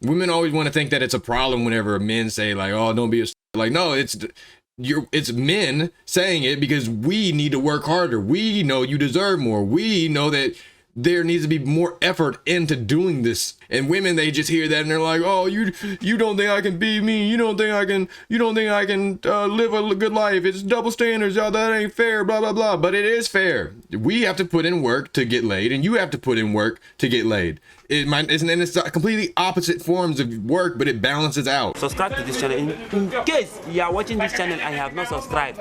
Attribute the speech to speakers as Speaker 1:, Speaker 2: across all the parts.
Speaker 1: Women always want to think that it's a problem whenever men say like, oh, don't be a like, no, it's men saying it because we need to work harder. We know you deserve more. We know that there needs to be more effort into doing this. And women, they just hear that and they're like, oh, you don't think I can be me. You don't think I can live a good life. It's double standards. Oh, that ain't fair, blah, blah, blah. But it is fair. We have to put in work to get laid, and you have to put in work to get laid. It's completely opposite forms of work, but it balances out.
Speaker 2: Subscribe to this channel. In case you are watching this channel and have not subscribed.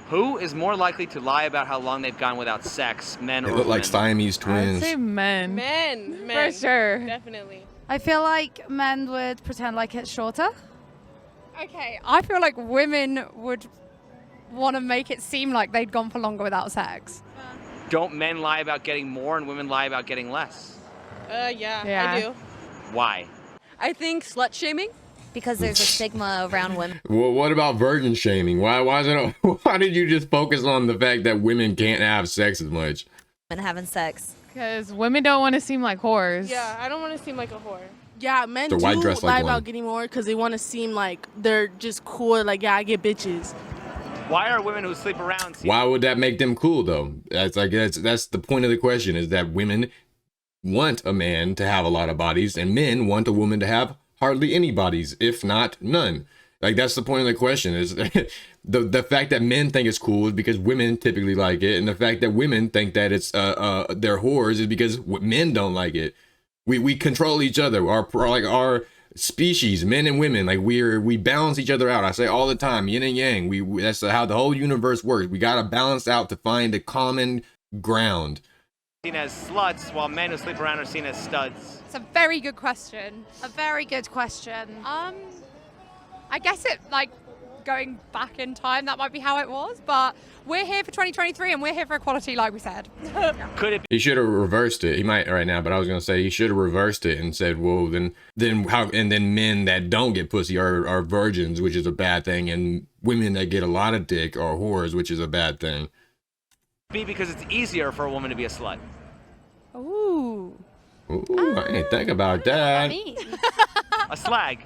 Speaker 3: Who is more likely to lie about how long they've gone without sex, men or women?
Speaker 1: They look like Siamese twins.
Speaker 4: I'd say men.
Speaker 5: Men.
Speaker 4: For sure.
Speaker 5: Definitely.
Speaker 6: I feel like men would pretend like it's shorter.
Speaker 4: Okay, I feel like women would want to make it seem like they'd gone for longer without sex.
Speaker 3: Don't men lie about getting more and women lie about getting less?
Speaker 5: Yeah, I do.
Speaker 3: Why?
Speaker 5: I think slut-shaming.
Speaker 7: Because there's a stigma around women.
Speaker 1: Well, what about virgin shaming? Why did you just focus on the fact that women can't have sex as much?
Speaker 7: And having sex.
Speaker 4: Because women don't want to seem like whores.
Speaker 5: Yeah, I don't want to seem like a whore.
Speaker 8: Yeah, men
Speaker 1: So
Speaker 8: do
Speaker 1: why dress
Speaker 8: lie
Speaker 1: like one?
Speaker 8: about getting more because they want to seem like they're just cool. Like, yeah, I get bitches.
Speaker 3: Why are women who sleep around...
Speaker 1: Why would that make them cool though? That's the point of the question, is that women want a man to have a lot of bodies and men want a woman to have hardly any bodies, if not none. Like, that's the point of the question, is the fact that men think it's cool is because women typically like it, and the fact that women think that it's they're whores is because men don't like it. We control each other, our species, men and women, like we balance each other out. I say all the time, yin and yang. That's how the whole universe works. We gotta balance out to find a common ground.
Speaker 3: Seen as sluts, while men who sleep around are seen as studs.
Speaker 4: It's a very good question.
Speaker 6: A very good question.
Speaker 4: I guess it, like, going back in time, that might be how it was, but we're here for 2023 and we're here for equality, like we said.
Speaker 3: Could it be?
Speaker 1: He should have reversed it. He might right now, but I was gonna say he should have reversed it and said, well, then how? And then men that don't get pussy are virgins, which is a bad thing, and women that get a lot of dick are whores, which is a bad thing.
Speaker 3: Be because it's easier for a woman to be a slut.
Speaker 4: Ooh.
Speaker 1: Ooh, I didn't think about that.
Speaker 3: A slag.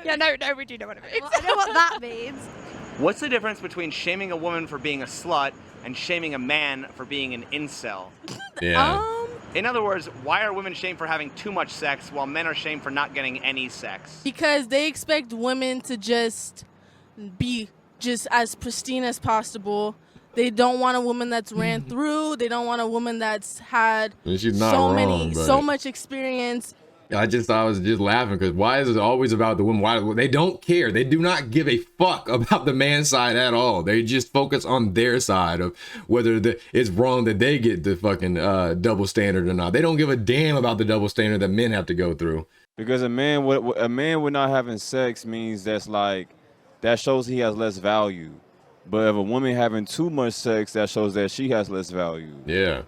Speaker 4: Yeah, no, we do know what it means.
Speaker 6: Well, I know what that means.
Speaker 3: What's the difference between shaming a woman for being a slut and shaming a man for being an incel?
Speaker 1: Yeah.
Speaker 3: In other words, why are women shamed for having too much sex while men are shamed for not getting any sex?
Speaker 8: Because they expect women to just be just as pristine as possible. They don't want a woman that's ran through. They don't want a woman that's had
Speaker 1: She's not wrong, but
Speaker 8: so much experience.
Speaker 1: I was just laughing because why is it always about the woman? Why they don't care? They do not give a fuck about the man's side at all. They just focus on their side of whether it's wrong that they get the fucking double standard or not. They don't give a damn about the double standard that men have to go through.
Speaker 9: Because a man with not having sex means that shows he has less value. But if a woman having too much sex, that shows that she has less value.
Speaker 1: Yeah.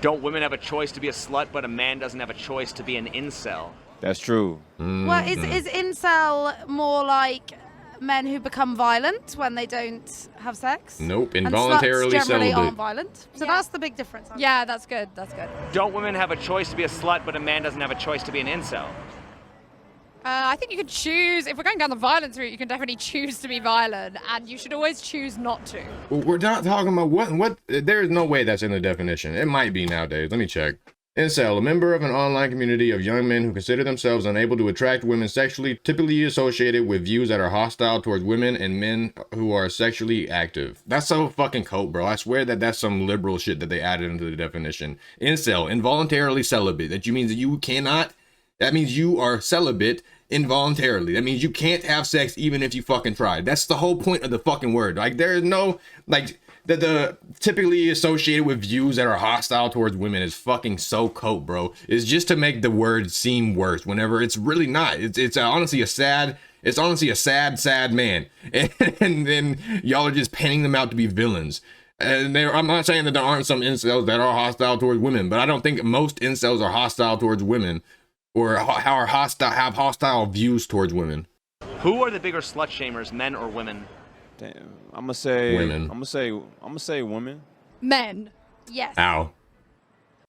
Speaker 3: Don't women have a choice to be a slut, but a man doesn't have a choice to be an incel?
Speaker 9: That's true.
Speaker 6: Well, is incel more like men who become violent when they don't have sex?
Speaker 1: Nope,
Speaker 6: And
Speaker 1: involuntarily
Speaker 6: sluts generally
Speaker 1: celibate.
Speaker 6: aren't violent. So that's the big difference.
Speaker 4: Yeah, that's good. That's good.
Speaker 3: Don't women have a choice to be a slut, but a man doesn't have a choice to be an incel?
Speaker 4: I think you could choose, if we're going down the violence route, you can definitely choose to be violent, and you should always choose not to.
Speaker 1: We're not talking about what. There's no way that's in the definition. It might be nowadays. Let me check. Incel, a member of an online community of young men who consider themselves unable to attract women sexually, typically associated with views that are hostile towards women and men who are sexually active. That's so fucking cold, bro. I swear that's some liberal shit that they added into the definition. Incel, involuntarily celibate. That means that you cannot. That means you are celibate involuntarily. That means you can't have sex even if you fucking tried. That's the whole point of the fucking word. Like, there is no, like, the typically associated with views that are hostile towards women is fucking so coat, bro. It's just to make the word seem worse whenever it's really not. It's honestly a sad man. And then y'all are just painting them out to be villains. And I'm not saying that there aren't some incels that are hostile towards women, but I don't think most incels are hostile towards women. Or have hostile views towards women.
Speaker 3: Who are the bigger slut shamers, men or women?
Speaker 9: Damn, I'm gonna say
Speaker 1: women.
Speaker 9: I'm gonna say women.
Speaker 4: Men.
Speaker 6: Yes.
Speaker 1: Ow.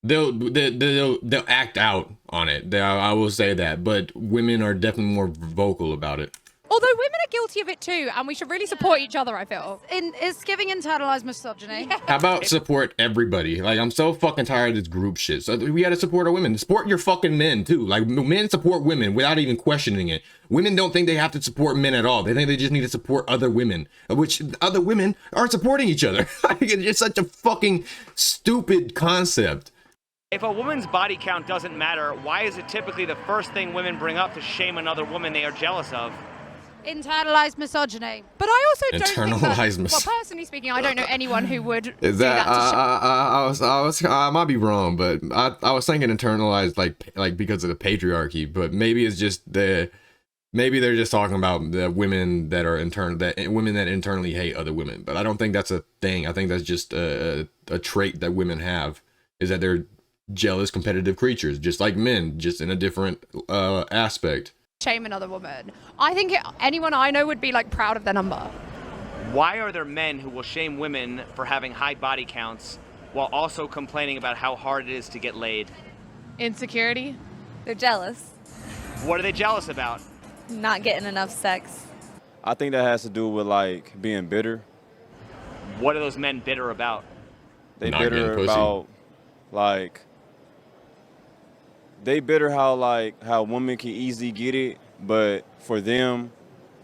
Speaker 1: they'll act out on it. I will say that, but women are definitely more vocal about it.
Speaker 4: Although women are guilty of it too, and we should really support each other, I feel.
Speaker 6: It's giving internalized misogyny.
Speaker 1: How about support everybody? Like, I'm so fucking tired of this group shit. So we gotta support our women. Support your fucking men too. Like, men support women without even questioning it. Women don't think they have to support men at all. They think they just need to support other women, which other women aren't supporting each other. It's just such a fucking stupid concept.
Speaker 3: If a woman's body count doesn't matter, why is it typically the first thing women bring up to shame another woman they are jealous of?
Speaker 6: Internalized misogyny.
Speaker 4: But I also don't think that,
Speaker 1: Internalized
Speaker 4: well, personally speaking, I don't know anyone who would
Speaker 1: Is
Speaker 4: do
Speaker 1: that
Speaker 4: to
Speaker 1: I might be wrong, but I was thinking internalized like because of the patriarchy, but maybe it's just maybe they're just talking about the women that are women that internally hate other women. But I don't think that's a thing. I think that's just a trait that women have, is that they're jealous, competitive creatures, just like men, just in a different aspect.
Speaker 4: shame another woman. I think anyone I know would be like proud of their number.
Speaker 3: Why are there men who will shame women for having high body counts while also complaining about how hard it is to get laid?
Speaker 5: Insecurity.
Speaker 7: They're jealous.
Speaker 3: What are they jealous about?
Speaker 7: Not getting enough sex.
Speaker 9: I think that has to do with like being bitter.
Speaker 3: What are those men bitter about?
Speaker 9: They
Speaker 1: Not
Speaker 9: bitter
Speaker 1: getting pussy.
Speaker 9: about like how women can easily get it, but for them,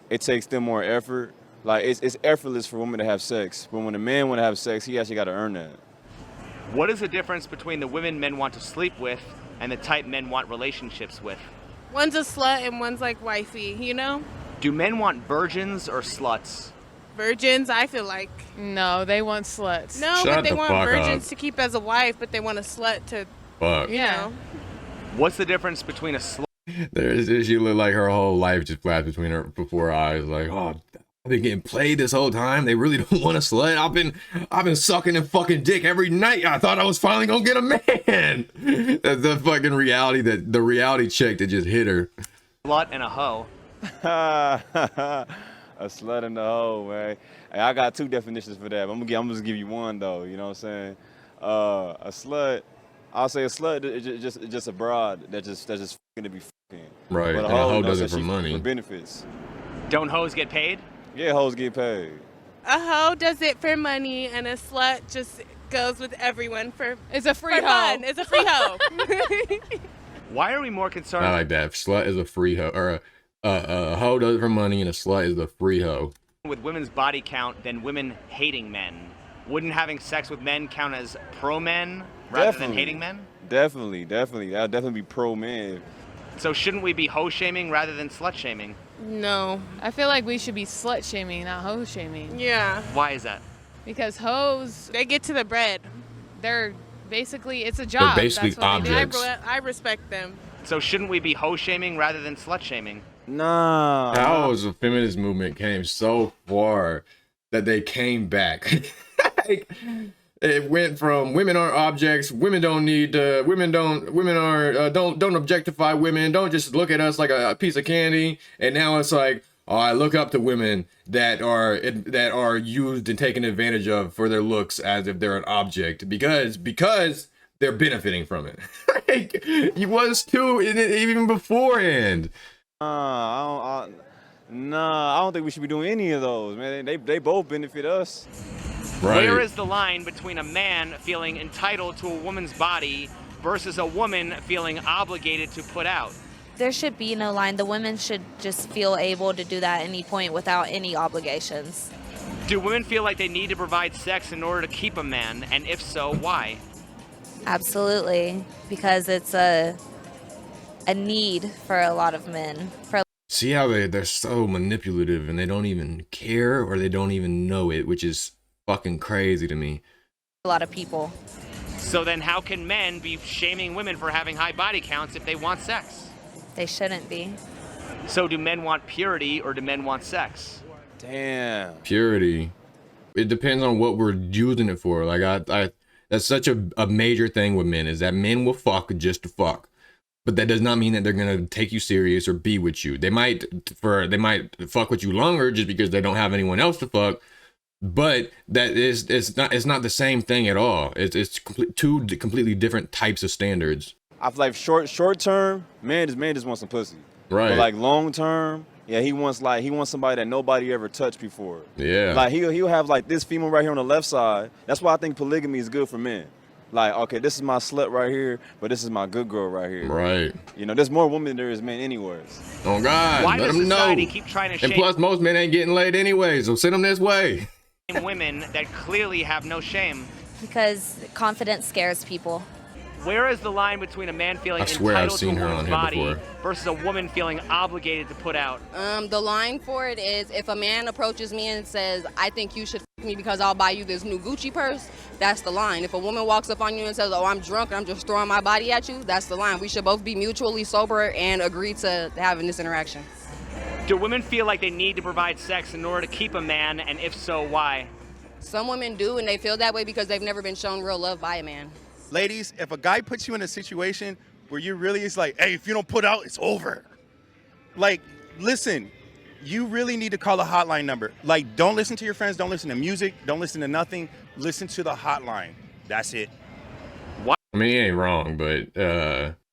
Speaker 9: it takes them more effort. Like it's effortless for women to have sex, but when a man want to have sex, he actually got to earn that.
Speaker 3: What is the difference between the women men want to sleep with and the type men want relationships with?
Speaker 5: One's a slut and one's like wifey, you know?
Speaker 3: Do men want virgins or sluts?
Speaker 5: Virgins, I feel like.
Speaker 8: No, they want sluts.
Speaker 5: No,
Speaker 1: Shut
Speaker 5: but they
Speaker 1: the
Speaker 5: want
Speaker 1: fuck
Speaker 5: virgins
Speaker 1: up.
Speaker 5: to keep as a wife, but they want a slut to,
Speaker 1: Fuck.
Speaker 5: you know.
Speaker 3: What's the difference between a slut
Speaker 1: She looked like her whole life just flashed before her eyes. Like, oh, I've been getting played this whole time. They really don't want a slut. I've been sucking and fucking dick every night. I thought I was finally gonna get a man. That's the fucking reality, the reality check that just hit her.
Speaker 3: slut and a hoe?
Speaker 9: A slut in the hole, man. Hey, I got two definitions for that. I'm just give you one though. You know what I'm saying? A slut. I'll say a slut is just a broad that just fucking to be fucking.
Speaker 1: Right.
Speaker 9: But
Speaker 1: And a hoe
Speaker 9: you know,
Speaker 1: does it
Speaker 9: so
Speaker 1: for
Speaker 9: she
Speaker 1: money.
Speaker 9: for benefits.
Speaker 3: Don't hoes get paid?
Speaker 9: Yeah, hoes get paid.
Speaker 5: A hoe does it for money, and a slut just goes with everyone for
Speaker 8: It's a free hoe.
Speaker 5: fun. It's a free hoe.
Speaker 3: Why are we more concerned
Speaker 1: I like that. Slut is a free hoe, or a hoe does it for money, and a slut is the free hoe.
Speaker 3: with women's body count than women hating men? Wouldn't having sex with men count as pro men rather than hating men?
Speaker 9: Definitely. I'll definitely be pro man.
Speaker 3: So shouldn't we be hoe shaming rather than slut shaming?
Speaker 5: No.
Speaker 8: I feel like we should be slut shaming, not hoe shaming.
Speaker 5: Yeah.
Speaker 3: Why is that?
Speaker 8: Because hoes,
Speaker 5: They get to the bread.
Speaker 8: they're basically, it's a job.
Speaker 1: basically
Speaker 8: That's what they do.
Speaker 1: objects.
Speaker 5: I respect them.
Speaker 3: So shouldn't we be hoe shaming rather than slut shaming?
Speaker 9: Nah.
Speaker 1: How has the feminist movement came so far that they came back? Like, it went from women are objects, women don't need, women are don't objectify women, don't just look at us like a piece of candy, and now it's like, oh, I look up to women that are used and taken advantage of for their looks as if they're an object because they're benefiting from it. Like, he was too even beforehand.
Speaker 9: I don't think we should be doing any of those, man. They both benefit us.
Speaker 1: Right.
Speaker 3: Where is the line between a man feeling entitled to a woman's body versus a woman feeling obligated to put out?
Speaker 7: There should be no line. The women should just feel able to do that at any point without any obligations.
Speaker 3: Do women feel like they need to provide sex in order to keep a man? And if so, why?
Speaker 7: Absolutely. Because it's a need for a lot of men.
Speaker 1: See how they're so manipulative and they don't even care or they don't even know it, which is fucking crazy to me.
Speaker 7: A lot of people.
Speaker 3: So then how can men be shaming women for having high body counts if they want sex?
Speaker 7: They shouldn't be.
Speaker 3: So do men want purity or do men want sex?
Speaker 9: Damn.
Speaker 1: Purity. It depends on what we're using it for. Like I that's such a major thing with men, is that men will fuck just to fuck. But that does not mean that they're gonna take you serious or be with you. They might fuck with you longer just because they don't have anyone else to fuck. but that is it's not the same thing at all. It's two completely different types of standards.
Speaker 9: I feel like short term, man just wants some pussy.
Speaker 1: Right.
Speaker 9: But like long term, yeah, he wants somebody that nobody ever touched before.
Speaker 1: Yeah.
Speaker 9: Like he'll have like this female right here on the left side. That's why I think polygamy is good for men. Like, okay, this is my slut right here, but this is my good girl right here.
Speaker 1: Right.
Speaker 9: You know, there's more women than there is men anyways.
Speaker 1: Oh God,
Speaker 3: Why
Speaker 1: let
Speaker 3: does
Speaker 1: them know.
Speaker 3: society keep trying to
Speaker 1: And
Speaker 3: shame
Speaker 1: plus, most men ain't getting laid anyway, so send them this way.
Speaker 3: women that clearly have no shame?
Speaker 7: Because confidence scares people.
Speaker 3: Where is the line between a man feeling
Speaker 1: I swear I've
Speaker 3: entitled to
Speaker 1: seen
Speaker 3: a
Speaker 1: her
Speaker 3: woman's
Speaker 1: on here
Speaker 3: body
Speaker 1: before.
Speaker 3: versus a woman feeling obligated to put out?
Speaker 10: The line for it is if a man approaches me and says, I think you should f me because I'll buy you this new Gucci purse, that's the line. If a woman walks up on you and says, oh, I'm drunk and I'm just throwing my body at you, that's the line. We should both be mutually sober and agree to having this interaction.
Speaker 3: Do women feel like they need to provide sex in order to keep a man, and if so, why?
Speaker 10: Some women do, and they feel that way because they've never been shown real love by a man.
Speaker 11: Ladies, if a guy puts you in a situation where you really, it's like, hey, if you don't put out, it's over. Like, listen, you really need to call a hotline number. Like, don't listen to your friends, don't listen to music, don't listen to nothing. Listen to the hotline. That's it.
Speaker 1: I mean, he ain't wrong, but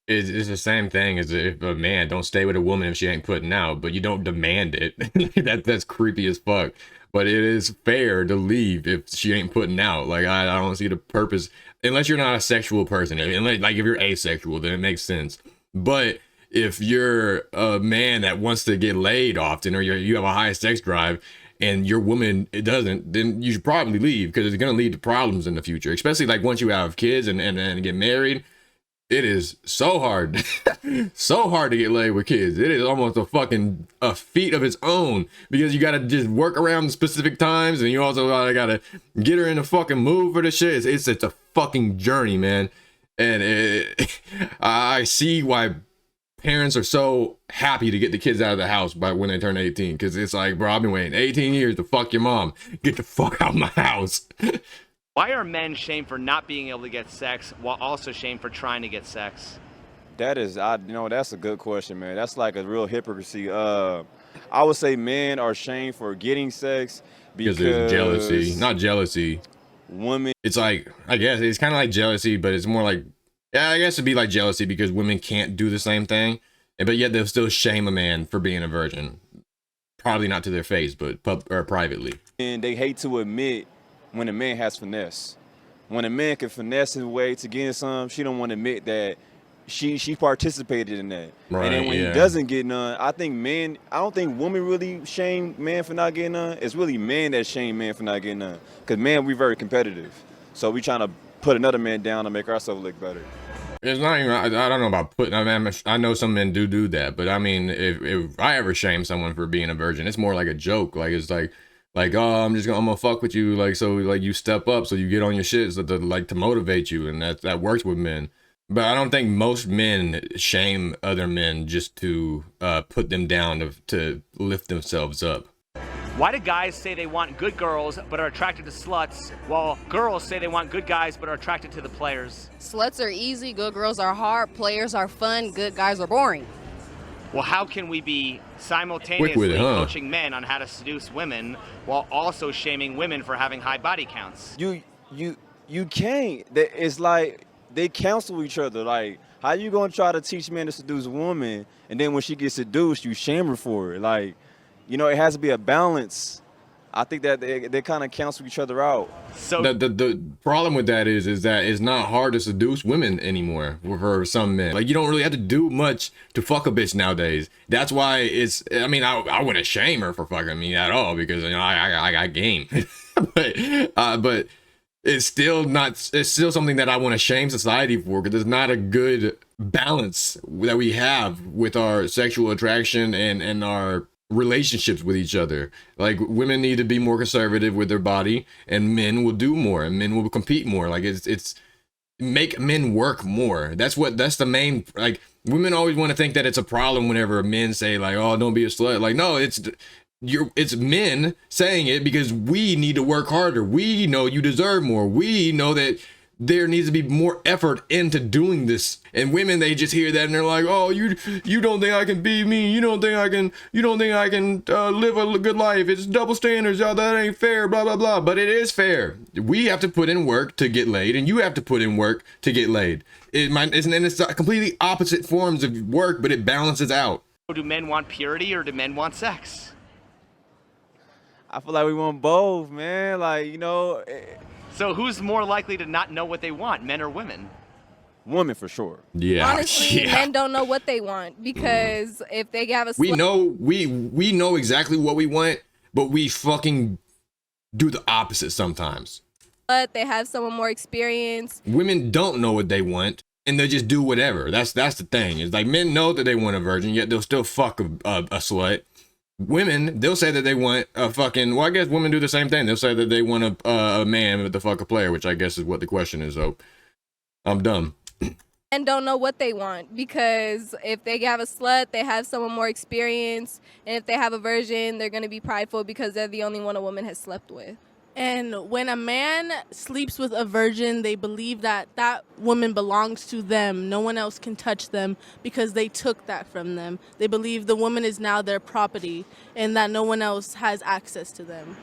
Speaker 1: it's the same thing as if a man don't stay with a woman if she ain't putting out, but you don't demand it. That's creepy as fuck. But it is fair to leave if she ain't putting out. Like, I don't see the purpose, unless you're not a sexual person. Unless, like, if you're asexual, then it makes sense. But if you're a man that wants to get laid often, or you have a high sex drive, and your woman it doesn't, then you should probably leave, because it's gonna lead to problems in the future. Especially like once you have kids and get married. It is so hard, so hard to get laid with kids. It is almost a feat of its own, because you gotta just work around the specific times, and you also gotta get her in the fucking mood for the shit. It's a fucking journey, man. And I see why parents are so happy to get the kids out of the house by when they turn 18, because it's like, bro, I've been waiting 18 years to fuck your mom. Get the fuck out of my house.
Speaker 3: Why are men shamed for not being able to get sex while also shamed for trying to get sex?
Speaker 9: That's a good question, man. That's like a real hypocrisy. I would say men are shamed for getting sex because
Speaker 1: there's jealousy. Not jealousy.
Speaker 9: Women.
Speaker 1: It's like, I guess it's kind of like jealousy, but it's more like, yeah, I guess it'd be like jealousy because women can't do the same thing, but yet they'll still shame a man for being a virgin. Probably not to their face, but privately.
Speaker 9: And they hate to admit when a man has finesse. When a man can finesse his way to getting some, she don't want to admit that she participated in that.
Speaker 1: Right,
Speaker 9: and then when
Speaker 1: yeah.
Speaker 9: he doesn't get none, I don't think women really shame men for not getting none. It's really men that shame men for not getting none. Because man, we're very competitive. So we trying to put another man down to make ourselves look better.
Speaker 1: It's not even, I don't know about putting, I know some men do that, but I mean, if I ever shame someone for being a virgin, it's more like a joke. Like, it's like, oh, I'm gonna fuck with you, like, so like you step up, so you get on your shit, so to motivate you, and that works with men. But I don't think most men shame other men just to put them down to lift themselves up.
Speaker 3: Why do guys say they want good girls but are attracted to sluts, while girls say they want good guys but are attracted to the players?
Speaker 10: Sluts are easy, good girls are hard, players are fun, good guys are boring.
Speaker 3: Well, how can we be simultaneously coaching men on how to seduce women while also shaming women for having high body counts?
Speaker 9: You can't. It's like they counsel each other. Like, how you gonna try to teach men to seduce a woman, and then when she gets seduced, you shame her for it? Like, you know, it has to be a balance. I think that they kind of cancel each other out.
Speaker 1: So the problem with that is that it's not hard to seduce women anymore for some men. Like, you don't really have to do much to fuck a bitch nowadays. That's why I mean, I wouldn't shame her for fucking me at all, because, you know, I got game. but it's still something that I want to shame society for, because there's not a good balance that we have with our sexual attraction and our relationships with each other. Like, women need to be more conservative with their body, and men will do more, and men will compete more. Like, it's make men work more. That's the main, like, women always want to think that it's a problem whenever men say, like, oh, don't be a slut. Like, no, it's men saying it because we need to work harder. We know you deserve more. We know that there needs to be more effort into doing this. And women, they just hear that and they're like, oh, you don't think I can be me? You don't think I can live a good life? It's double standards, y'all. That ain't fair, blah, blah, blah. But it is fair. We have to put in work to get laid, and you have to put in work to get laid. It's completely opposite forms of work, but it balances out.
Speaker 3: Do men want purity or do men want sex?
Speaker 9: I feel like we want both, man. Like, you know.
Speaker 3: So who's more likely to not know what they want, men or women?
Speaker 9: Women for sure.
Speaker 1: Yeah.
Speaker 12: Honestly, men don't know what they want because if they have a
Speaker 1: we know exactly what we want, but we fucking do the opposite sometimes.
Speaker 12: But they have someone more experienced.
Speaker 1: Women don't know what they want, and they just do whatever. That's the thing. It's like men know that they want a virgin, yet they'll still fuck a slut. Women, they'll say that they want a fucking, well, I guess women do the same thing. They'll say that they want a man with the fuck a player, which I guess is what the question is, though. I'm dumb.
Speaker 12: And don't know what they want because if they have a slut, they have someone more experienced. And if they have a virgin, they're going to be prideful because they're the only one a woman has slept with.
Speaker 8: And when a man sleeps with a virgin, they believe that that woman belongs to them. No one else can touch them because they took that from them. They believe the woman is now their property and that no one else has access to them.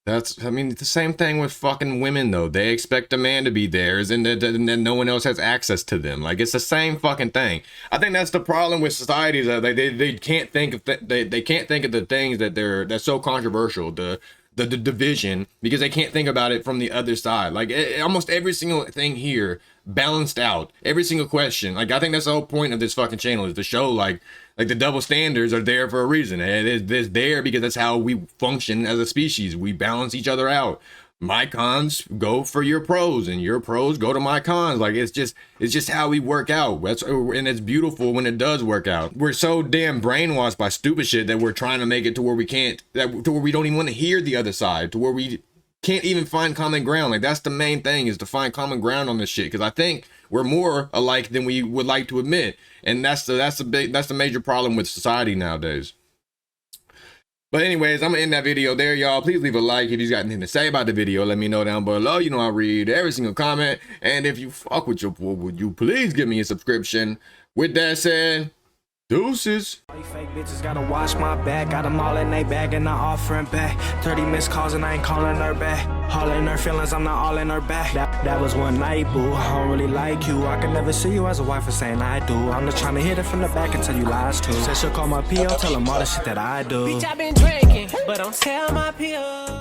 Speaker 1: It's the same thing with fucking women, though. They expect a man to be theirs and then no one else has access to them. Like, it's the same fucking thing. I think that's the problem with society, is that they can't think of they can't think of the things that's so controversial, the division, because they can't think about it from the other side. Like, almost every single thing here balanced out, every single question. Like, I think that's the whole point of this fucking channel, is to show like the double standards are there for a reason. It's there because that's how we function as a species. We balance each other out. My cons go for your pros, and your pros go to my cons. Like, it's just how we work out. And it's beautiful when it does work out. We're so damn brainwashed by stupid shit that we're trying to make it to where we don't even want to hear the other side, to where we can't even find common ground. Like, that's the main thing, is to find common ground on this shit, because I think we're more alike than we would like to admit, and that's the major problem with society nowadays. But anyways, I'm gonna end that video there, y'all. Please leave a like if you got anything to say about the video. Let me know down below. You know I read every single comment, and if you fuck with your boy, would you please give me a subscription? With that said, deuces.
Speaker 13: All you fake bitches gotta wash my back. Got them all in they bag and not offering back. 30 missed calls and I ain't calling her back. All in her feelings, I'm not all in her back. That was one night, boo. I don't really like you. I could never see you as a wife for saying I do. I'm just trying to hit it from the back and tell you lies too. Said she'll call my PO, tell them all the shit that I do.
Speaker 2: Bitch, I been drinking, but don't tell my PO.